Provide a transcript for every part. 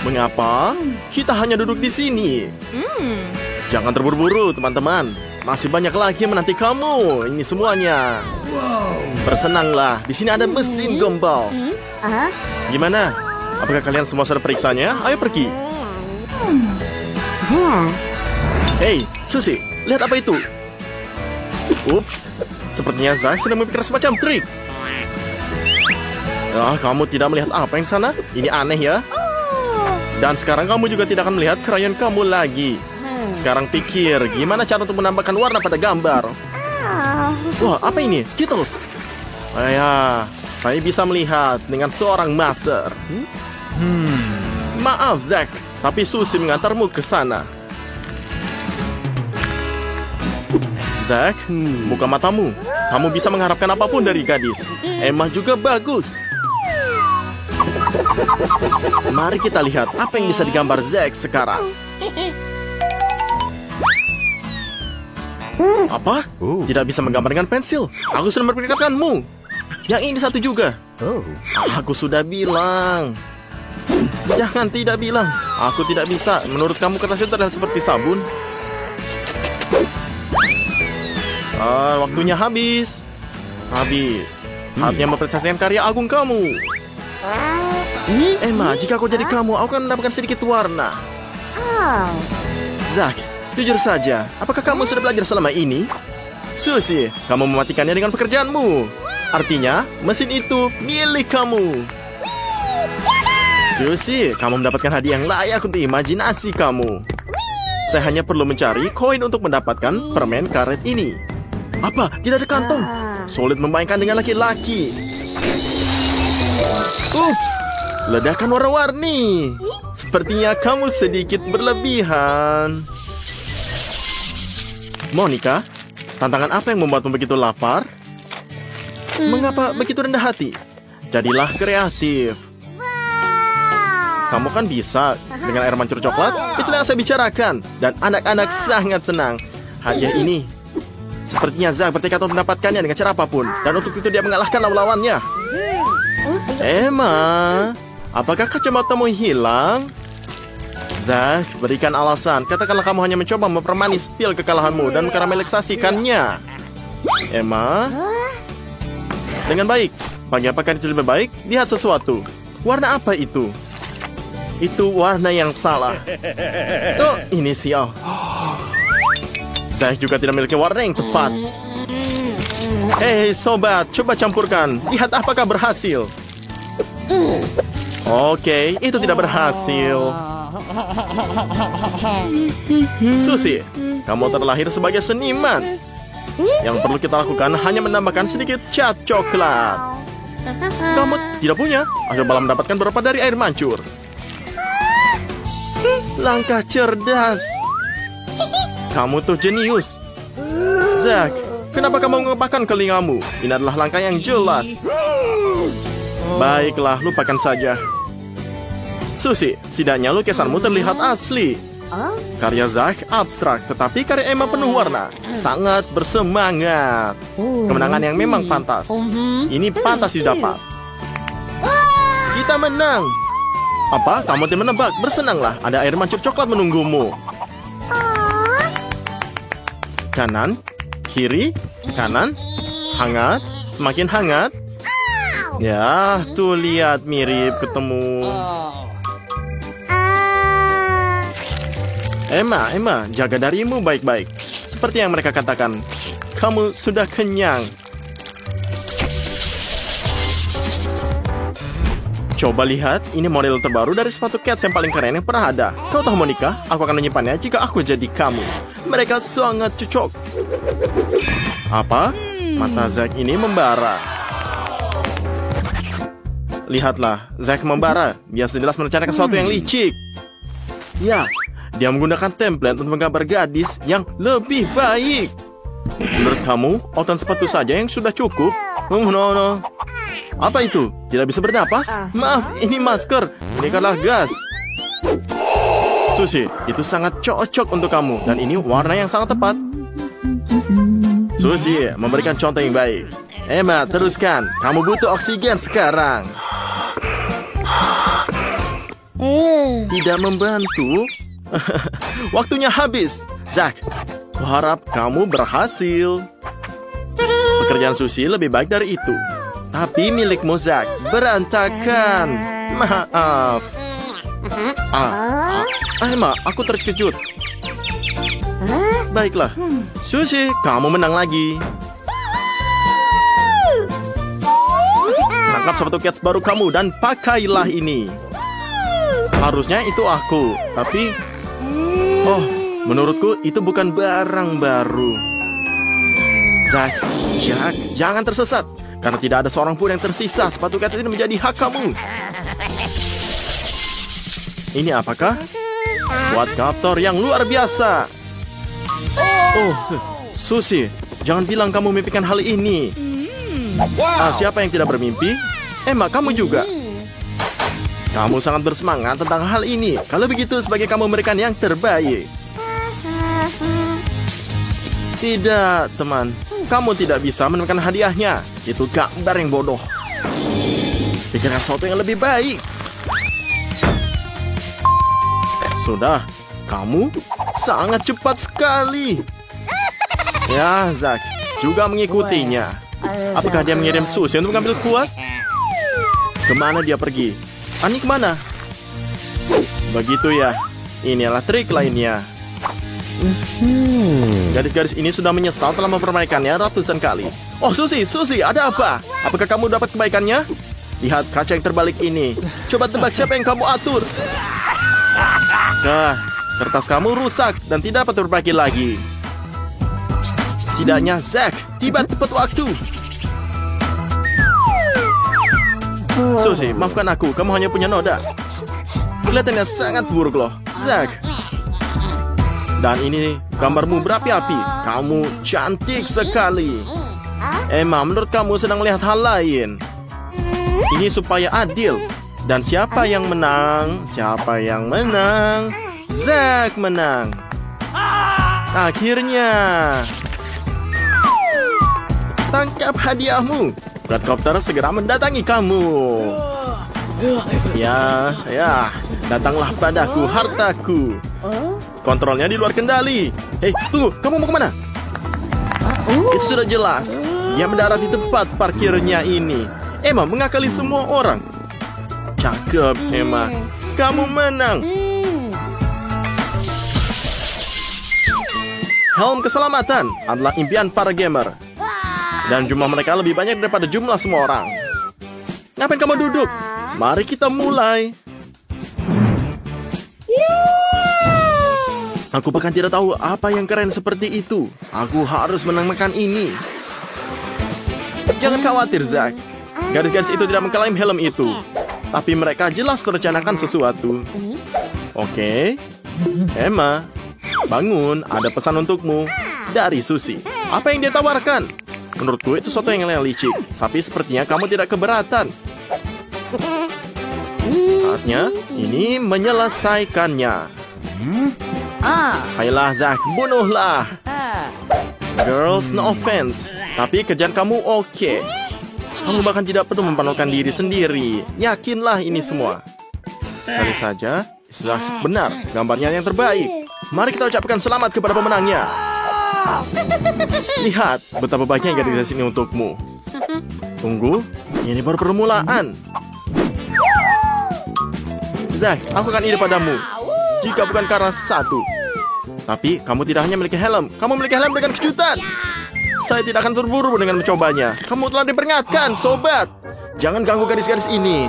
Mengapa? Kita hanya duduk di sini. Jangan terburu-buru, teman-teman. Masih banyak lagi yang menanti kamu. Ini semuanya. Bersenanglah. Di sini ada mesin gombal. Gimana? Apakah kalian semua sudah periksanya? Ayo pergi. Hei, Susie, lihat apa itu? Ups, sepertinya Zack sedang memikirkan semacam trik. Kamu tidak melihat apa yang sana? Ini aneh ya. Dan sekarang kamu juga tidak akan melihat krayon kamu lagi. Sekarang pikir, gimana cara untuk menambahkan warna pada gambar? Wah, apa ini? Skittles. Ya, saya bisa melihat dengan seorang master. Maaf, Zack, tapi Susie mengantarmu ke sana. Zack, buka matamu. Kamu bisa mengharapkan apapun dari gadis. Emma juga bagus. Mari kita lihat apa yang bisa digambar Zack sekarang. Apa? Tidak bisa menggambar dengan pensil. Aku sudah memperingatkanmu. Yang ini satu juga. Aku sudah bilang. Jangan tidak bilang. Aku tidak bisa. Menurut kamu kertas itu terlihat seperti sabun? Waktunya habis. Saatnya mempresentasikan karya agung kamu. Emma, jika aku jadi kamu, aku akan mendapatkan sedikit warna. Zack, jujur saja, apakah kamu sudah belajar selama ini? Susie, kamu mematikannya dengan pekerjaanmu. Artinya, mesin itu milik kamu. Susie, kamu mendapatkan hadiah yang layak untuk imajinasi kamu. Saya hanya perlu mencari koin untuk mendapatkan permen karet ini. Apa? Tidak ada kantong. Sulit membayangkan dengan laki-laki. Ups, ledakan warna-warni. Sepertinya kamu sedikit berlebihan. Monica, tantangan apa yang membuatmu begitu lapar? Mengapa begitu rendah hati? Jadilah kreatif. Kamu kan bisa dengan air mancur coklat. Itulah yang saya bicarakan. Dan anak-anak sangat senang. Hadiah ini sepertinya Zack bertekad untuk mendapatkannya dengan cara apapun. Dan untuk itu dia mengalahkan lawan-lawannya. Emma, apakah kacamatamu hilang? Zack, berikan alasan. Katakanlah kamu hanya mencoba mempermanis pil kekalahanmu dan mengkaramelisasikannya. Emma, dengan baik. Bagi apakah itu lebih baik? Lihat sesuatu. Warna apa itu? Itu warna yang salah. Oh, inisial. Zack juga tidak memiliki warna yang tepat. Hei sobat, coba campurkan. Lihat apakah berhasil. Oke, itu tidak berhasil. Susie, kamu terlahir sebagai seniman. Yang perlu kita lakukan hanya menambahkan sedikit cat coklat. Kamu tidak punya? Aku malah mendapatkan beberapa dari air mancur. Langkah cerdas. Kamu tuh jenius. Zack, kenapa kamu mengepakkan telingamu? Ini adalah langkah yang jelas. Baiklah, lupakan saja. Susie, setidaknya lukisanmu terlihat asli. Karya Zack abstrak, tetapi karya Emma penuh warna. Sangat bersemangat. Kemenangan yang memang pantas. Ini pantas didapat. Kita menang. Apa? Kamu tidak menebak? Bersenanglah, ada air mancur coklat menunggumu. Kanan, kiri, kanan, hangat, semakin hangat. Ya, tuh lihat mirip ketemu. Emma, jaga darimu baik-baik. Seperti yang mereka katakan, kamu sudah kenyang. Coba lihat, ini model terbaru dari sepatu Cats yang paling keren yang pernah ada. Kau tahu Monica, aku akan menyimpannya jika aku jadi kamu. Mereka sangat cocok. Apa? Mata Zack ini membara. Lihatlah, Zack membara. Dia jelas merencanakan sesuatu yang licik. Ya, dia menggunakan template untuk menggambar gadis yang lebih baik. Menurut kamu, outan sepatu saja yang sudah cukup? No. Apa itu? Tidak bisa bernapas? Maaf, ini masker. Ini adalah gas. Susie, itu sangat cocok untuk kamu. Dan ini warna yang sangat tepat. Susie, memberikan contoh yang baik. Emma, teruskan. Kamu butuh oksigen sekarang. Tidak membantu. Waktunya habis. Zack, kuharap kamu berhasil. Pekerjaan Susie lebih baik dari itu. Tapi milikmu, Zack, berantakan. Maaf. Emma, aku terkejut. Baiklah, Susie, kamu menang lagi. Tangkap sepatu Cats baru kamu dan pakailah ini. Harusnya itu aku, tapi menurutku itu bukan barang baru. Zack, jangan tersesat. Karena tidak ada seorang pun yang tersisa. Sepatu Cats ini menjadi hak kamu. Ini apakah? Quadcopter yang luar biasa. Susie, jangan bilang kamu mimpikan hal ini. Siapa yang tidak bermimpi? Emma, kamu juga. Kamu sangat bersemangat tentang hal ini. Kalau begitu, sebagai kamu memberikan yang terbaik. Tidak, teman. Kamu tidak bisa menemukan hadiahnya. Itu gambar yang bodoh. Pikirkan sesuatu yang lebih baik. Sudah, kamu sangat cepat sekali. Ya, Zack juga mengikutinya. Apakah dia mengirim Susie untuk mengambil kuas? Kemana dia pergi? Ani kemana? Begitu ya. Inilah trik lainnya. Gadis-gadis ini sudah menyesal telah mempermainkannya ratusan kali. Susie, ada apa? Apakah kamu dapat kebaikannya? Lihat kaca yang terbalik ini. Coba tebak siapa yang kamu atur. Kertas kamu rusak dan tidak dapat diperbaiki lagi. Tidaknya Zack tiba tepat waktu. Susie, maafkan aku, kamu hanya punya noda. Kelihatannya sangat buruk loh, Zack. Dan ini gambarmu berapi-api. Kamu cantik sekali. Emma, menurut kamu sedang melihat hal lain. Ini supaya adil. Dan siapa yang menang? Siapa yang menang? Zack menang. Akhirnya. Tangkap hadiahmu. Quadcopter segera mendatangi kamu. Ya, datanglah padaku, hartaku. Kontrolnya di luar kendali. Hei, tunggu, kamu mau kemana? Itu sudah jelas. Dia mendarat di tempat parkirnya ini. Emma mengakali semua orang. Cakep, Emma. Kamu menang. Helm keselamatan adalah impian para gamer. Dan jumlah mereka lebih banyak daripada jumlah semua orang. Ngapain kamu duduk? Mari kita mulai. Aku bahkan tidak tahu apa yang keren seperti itu. Aku harus menamakan ini. Jangan khawatir, Zack. Gadis-gadis itu tidak mengklaim helm itu. Tapi mereka jelas merencanakan sesuatu. Oke. Emma, bangun. Ada pesan untukmu. Dari Susie. Apa yang dia tawarkan? Menurutku itu sesuatu yang licik. Tapi sepertinya kamu tidak keberatan. Saatnya ini menyelesaikannya. Ayolah, Zack, bunuhlah. Girls, no offense. Tapi kerjaan kamu oke. Kamu bahkan tidak perlu mempermalukan diri sendiri. Yakinlah ini semua. Sekali saja, sudah benar. Gambarnya yang terbaik. Mari kita ucapkan selamat kepada pemenangnya. Lihat betapa baiknya gadis ini untukmu. Tunggu, ini baru permulaan. Zack, aku akan ide padamu. Jika bukan karena satu. Tapi kamu tidak hanya memiliki helm. Kamu memiliki helm dengan kejutan. Saya tidak akan terburu dengan mencobanya. Kamu telah diperingatkan, sobat. Jangan ganggu gadis-gadis ini.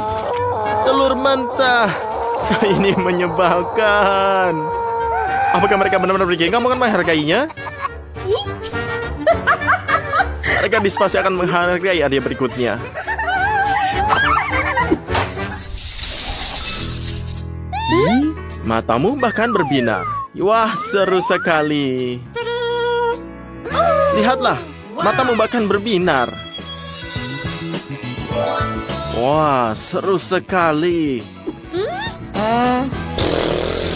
Telur mentah. Ini menyebalkan. Apakah mereka benar-benar berpikir kamu akan menghargainya? Gadis pasti akan menghargai hadiah berikutnya. Matamu bahkan berbinar. Wah, seru sekali. Lihatlah, matamu bahkan berbinar. Wah, seru sekali.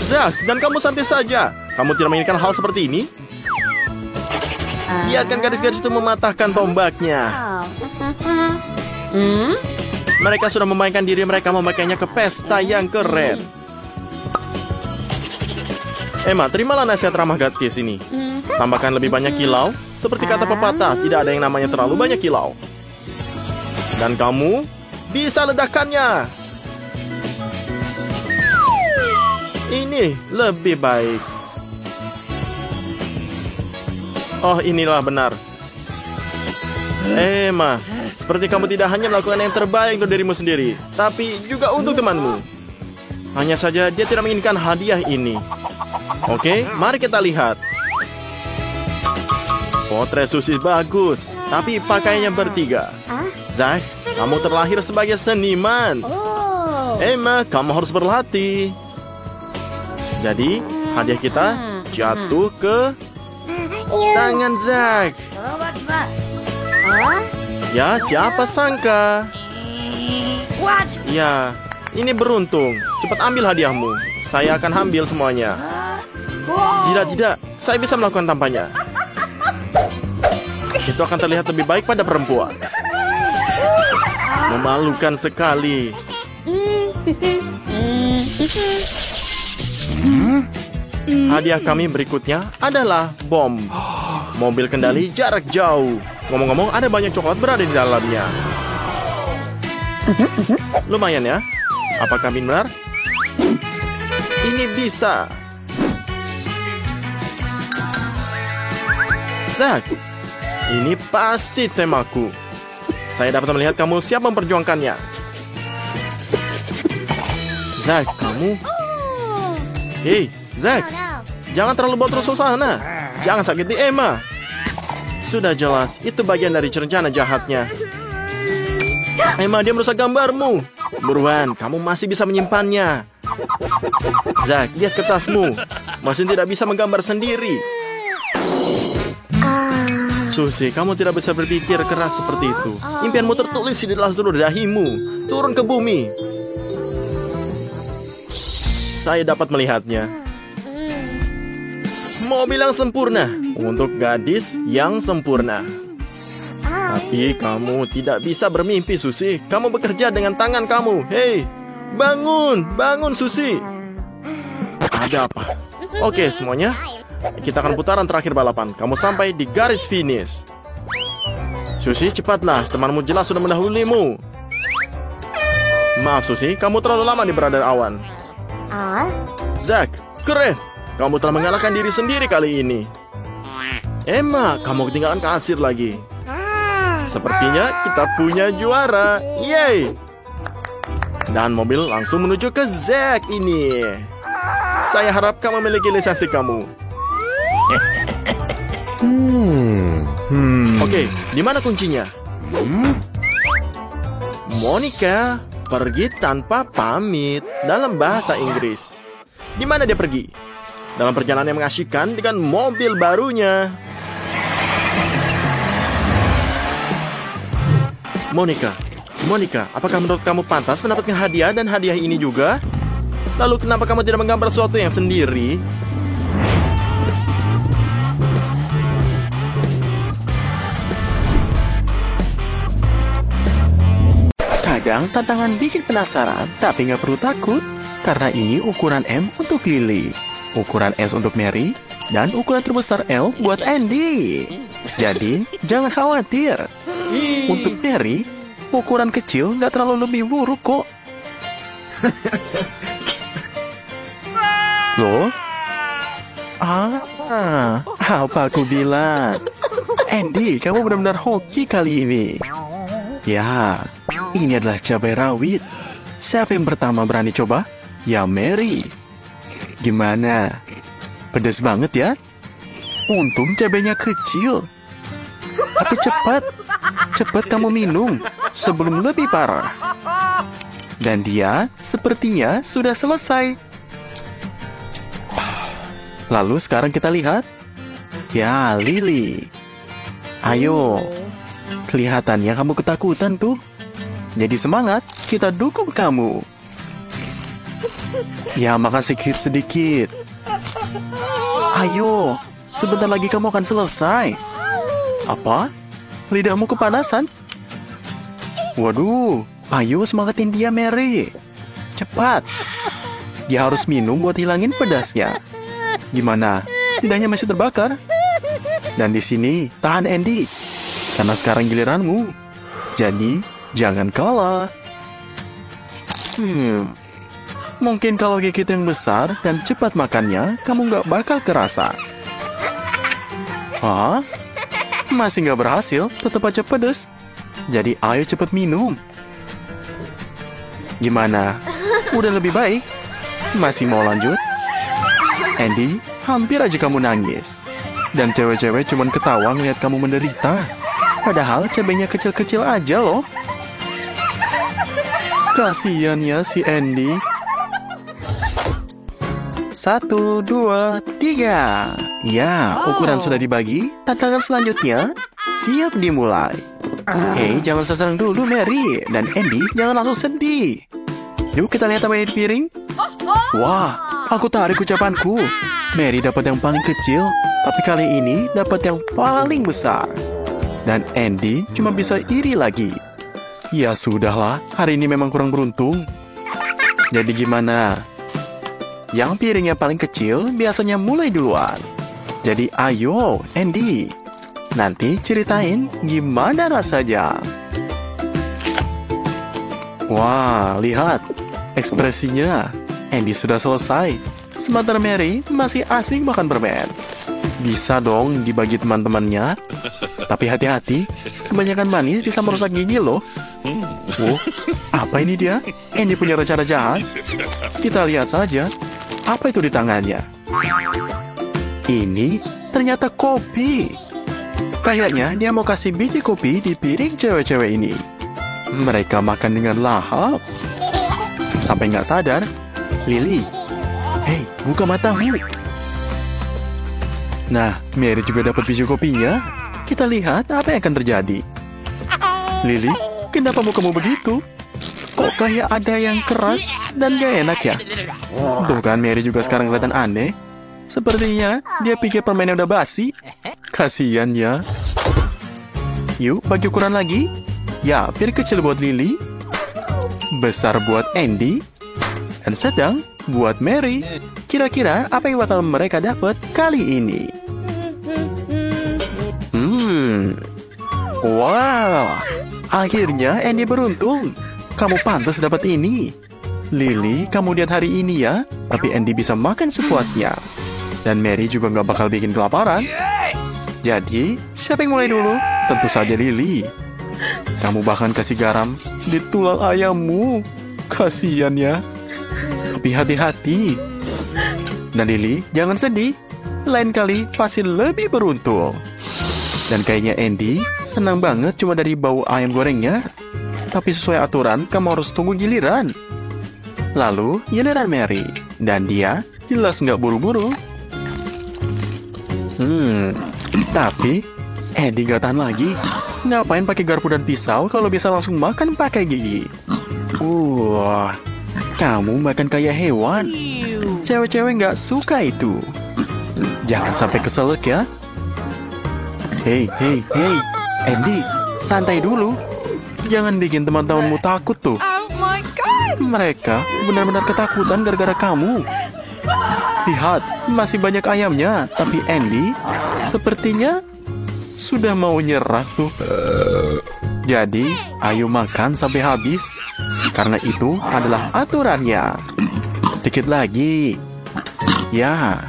Zack, dan kamu santai saja. Kamu tidak menginginkan hal seperti ini? Biarkan gadis-gadis itu mematahkan tombaknya. Mereka sudah memainkan diri mereka memakainya ke pesta yang keren. Emma, terimalah nasihat ramah gadis ini. Tambahkan lebih banyak kilau. Seperti kata pepatah, tidak ada yang namanya terlalu banyak kilau. Dan kamu bisa ledakannya. Ini lebih baik. Oh, inilah benar. Emma, seperti kamu tidak hanya melakukan yang terbaik untuk dirimu sendiri, tapi juga untuk temanmu. Hanya saja dia tidak menginginkan hadiah ini. Oke, mari kita lihat. Potret Susi bagus, tapi pakaiannya bertiga. Zack, kamu terlahir sebagai seniman. Emma, kamu harus berlatih. Jadi, hadiah kita jatuh ke tangan Zack. Ya, siapa sangka? Ya, ini beruntung. Cepat ambil hadiahmu. Saya akan ambil semuanya. Tidak, saya bisa melakukan tanpanya. Itu akan terlihat lebih baik pada perempuan. Memalukan sekali. Hadiah kami berikutnya adalah bom. Mobil kendali jarak jauh. Ngomong-ngomong, ada banyak coklat berada di dalamnya. Lumayan ya. Apakah benar? Ini bisa. Zack, ini pasti temaku. Saya dapat melihat kamu siap memperjuangkannya. Zack, kamu... Hei, Zack, jangan terlalu boros suasana. Jangan sakiti Emma. Sudah jelas, itu bagian dari rencana jahatnya. Emma, dia merusak gambarmu. Buruan, kamu masih bisa menyimpannya. Zack, lihat kertasmu. Masih tidak bisa menggambar sendiri. Susi, kamu tidak bisa berpikir keras seperti itu. Impianmu tertulis di dalam seluruh dahimu. Turun ke bumi. Saya dapat melihatnya. Mobil yang sempurna untuk gadis yang sempurna. Tapi kamu tidak bisa bermimpi, Susi. Kamu bekerja dengan tangan kamu. Hei, bangun, bangun, Susi. Ada apa? Oke, semuanya. Kita akan putaran terakhir balapan. Kamu sampai di garis finish. Susi, cepatlah. Temanmu jelas sudah mendahulumu. Maaf, Susi. Kamu terlalu lama di berada awan. Zack, keren. Kamu telah mengalahkan diri sendiri kali ini. Emma, kamu ketinggalan kasir lagi. Sepertinya kita punya juara. Yeay. Dan mobil langsung menuju ke Zack ini. Saya harap kamu memiliki lisensi kamu. Oke, di mana kuncinya? Monica pergi tanpa pamit dalam bahasa Inggris. Di mana dia pergi? Dalam perjalanan yang mengasyikkan dengan mobil barunya. Monica, apakah menurut kamu pantas mendapatkan hadiah dan hadiah ini juga? Lalu kenapa kamu tidak menggambar sesuatu yang sendiri? Kadang tantangan bikin penasaran, tapi nggak perlu takut. Karena ini ukuran M untuk Lily, ukuran S untuk Mary, dan ukuran terbesar L buat Andy. Jadi, jangan khawatir. Untuk Mary, ukuran kecil nggak terlalu lebih buruk kok. Loh? Apa aku bilang? Andy, kamu benar-benar hoki kali ini. Ya, ini adalah cabai rawit. Siapa yang pertama berani coba? Ya, Mary. Gimana? Pedas banget ya? Untung cabainya kecil. Tapi cepat kamu minum sebelum lebih parah. Dan dia sepertinya sudah selesai. Lalu sekarang kita lihat. Ya, Lily. Ayo. Kelihatannya kamu ketakutan tuh. Jadi semangat, kita dukung kamu. Ya, makan sedikit-sedikit. Ayo, sebentar lagi kamu akan selesai. Apa? Lidahmu kepanasan? Waduh, ayo semangatin dia, Mary. Cepat. Dia harus minum buat hilangin pedasnya. Gimana? Lidahnya masih terbakar? Dan di sini, tahan Andy. Karena sekarang giliranmu. Jadi, jangan kalah. Mungkin kalau gigit yang besar dan cepat makannya, kamu nggak bakal kerasa. Hah? Masih nggak berhasil, tetap aja pedes. Jadi ayo cepet minum. Gimana? Udah lebih baik? Masih mau lanjut? Andy, hampir aja kamu nangis. Dan cewek-cewek cuman ketawa ngeliat kamu menderita. Padahal cabenya kecil-kecil aja loh. Kasian ya si Andy. 1, 2, 3. Ya, ukuran sudah dibagi. Tantangan selanjutnya siap dimulai. Hei, jangan seserang dulu Mary. Dan Andy, jangan langsung sedih. Yuk kita lihat apa yang di piring. Wah, aku tarik ucapanku. Mary dapat yang paling kecil, tapi kali ini dapat yang paling besar. Dan Andy cuma bisa iri lagi. Ya sudahlah, hari ini memang kurang beruntung. Jadi gimana? Yang piringnya paling kecil biasanya mulai duluan. Jadi ayo, Andy. Nanti ceritain gimana rasanya. Wah, lihat. Ekspresinya. Andy sudah selesai. Sementara Mary masih asing makan permen. Bisa dong dibagi teman-temannya. Tapi hati-hati, kebanyakan manis bisa merusak gigi loh. Apa ini dia? Andy punya rencana jahat. Kita lihat saja. Apa itu di tangannya? Ini ternyata kopi. Kayaknya dia mau kasih biji kopi di piring cewek-cewek ini. Mereka makan dengan lahap. Sampai nggak sadar. Lily, hei, buka matamu. Nah, Mary juga dapat biji kopinya. Kita lihat apa yang akan terjadi. Lily, kenapa mukamu begitu? Kok kayak ada yang keras dan gak enak ya? Tuh kan, Mary juga sekarang kelihatan aneh. Sepertinya dia pikir permennya udah basi. Kasian ya. Yuk, bagi ukuran lagi. Ya, piring kecil buat Lily. Besar buat Andy. Dan sedang buat Mary. Kira-kira apa yang bakal mereka dapat kali ini? Wow, akhirnya Andy beruntung. Kamu pantas dapat ini. Lily, kamu lihat hari ini ya. Tapi Andy bisa makan sepuasnya. Dan Mary juga nggak bakal bikin kelaparan. Jadi, siapa yang mulai dulu? Tentu saja Lily. Kamu bahkan kasih garam di tulang ayammu. Kasian ya. Tapi hati-hati. Dan Lily, jangan sedih. Lain kali pasti lebih beruntung. Dan kayaknya Andy senang banget cuma dari bau ayam gorengnya. Tapi sesuai aturan, kamu harus tunggu giliran. Lalu, giliran Mary. Dan dia jelas nggak buru-buru. Tapi Andy nggak tahan lagi. Ngapain pakai garpu dan pisau kalau bisa langsung makan pakai gigi? Kamu makan kayak hewan. Cewek-cewek nggak suka itu. Jangan sampai keselak ya. Hei, Andy, santai dulu. Jangan bikin teman-temanmu takut tuh. Oh my God! Mereka benar-benar ketakutan gara-gara kamu. Lihat, masih banyak ayamnya. Tapi Andy sepertinya sudah mau nyerah tuh. Jadi, ayo makan sampai habis. Karena itu adalah aturannya. Sedikit lagi. Ya,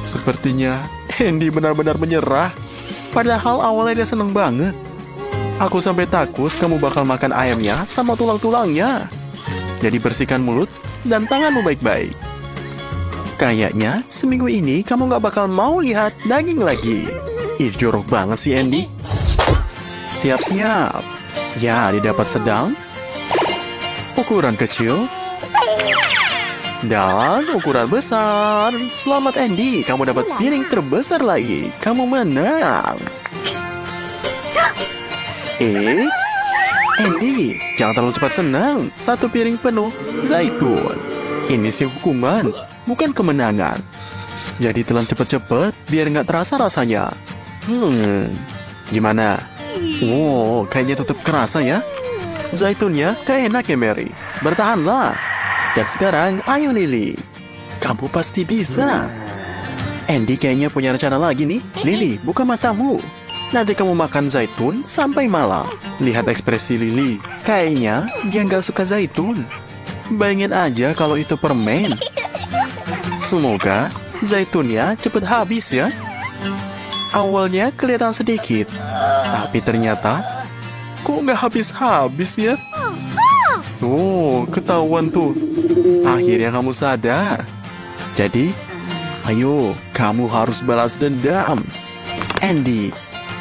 sepertinya Andy benar-benar menyerah. Padahal awalnya dia seneng banget. Aku sampai takut kamu bakal makan ayamnya sama tulang-tulangnya. Jadi bersihkan mulut dan tanganmu baik-baik. Kayaknya seminggu ini kamu gak bakal mau lihat daging lagi. Ih, jorok banget sih Andy. Siap-siap. Ya, didapat sedang. Ukuran kecil. Dan ukuran besar. Selamat Andy, kamu dapat piring terbesar lagi. Kamu menang. Andy, jangan terlalu cepat senang. 1 piring penuh zaitun. Ini sih hukuman, bukan kemenangan. Jadi telan cepet-cepet biar nggak terasa rasanya. Gimana? Kayaknya tetap kerasa ya. Zaitunnya kayak enak ya Mary. Bertahanlah. Dan sekarang, ayo Lily. Kamu pasti bisa. Andy kayaknya punya rencana lagi nih. Lily, buka matamu. Nanti kamu makan zaitun sampai malam. Lihat ekspresi Lily. Kayaknya dia nggak suka zaitun. Bayangin aja kalau itu permen. Semoga zaitunnya cepet habis ya. Awalnya kelihatan sedikit, tapi ternyata kok nggak habis-habis ya? Oh, ketahuan tuh. Akhirnya kamu sadar. Jadi, ayo, kamu harus balas dendam. Andy,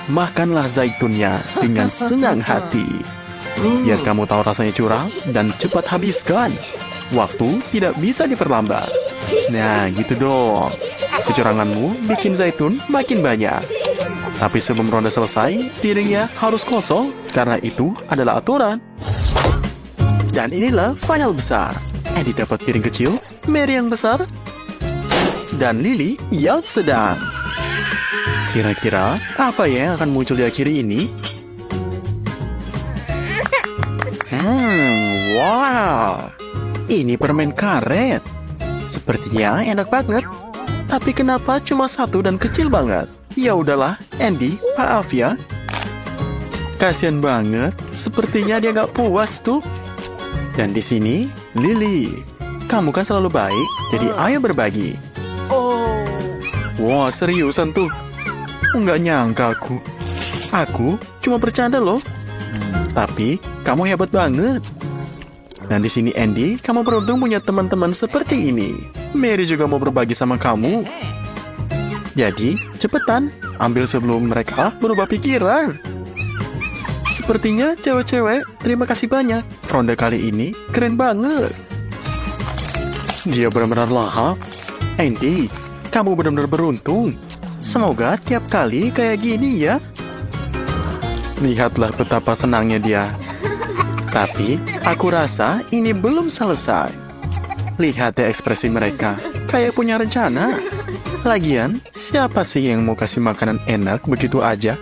makanlah zaitunnya dengan senang hati. Biar kamu tahu rasanya curang dan cepat habiskan. Waktu tidak bisa diperlambat. Nah, gitu dong. Kecuranganmu bikin zaitun makin banyak. Tapi sebelum ronde selesai, piringnya harus kosong karena itu adalah aturan. Dan inilah final besar. Andy dapat piring kecil, Mary yang besar, dan Lily yang sedang. Kira-kira apa ya yang akan muncul di akhir ini? Wow. Ini permen karet. Sepertinya enak banget. Tapi kenapa cuma satu dan kecil banget? Ya udahlah, Andy, maaf ya. Kasian banget. Sepertinya dia nggak puas tuh. Dan di sini, Lily. Kamu kan selalu baik, jadi ayo berbagi. Wah, seriusan tuh. Nggak nyangka aku. Aku cuma bercanda loh. Tapi kamu hebat banget. Dan di sini Andy, kamu beruntung punya teman-teman seperti ini. Mary juga mau berbagi sama kamu. Jadi, cepetan, ambil sebelum mereka berubah pikiran. Sepertinya cewek-cewek, terima kasih banyak. Ronde kali ini keren banget. Dia benar-benar lahap. Andy, kamu benar-benar beruntung. Semoga tiap kali kayak gini ya. Lihatlah betapa senangnya dia. Tapi, aku rasa ini belum selesai. Lihat deh ekspresi mereka, kayak punya rencana. Lagian, siapa sih yang mau kasih makanan enak begitu aja?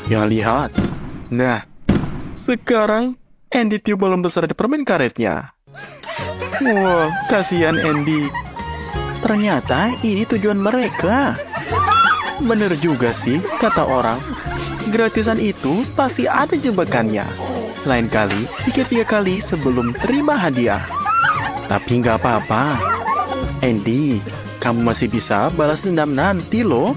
Ya lihat. Nah, sekarang Andy tiup balon besar di permen karetnya. Wah, kasihan Andy. Ternyata ini tujuan mereka. Bener juga sih, kata orang. Gratisan itu pasti ada jebakannya. Lain kali, pikir 3 kali sebelum terima hadiah. Tapi nggak apa-apa. Andy, kamu masih bisa balas dendam nanti loh.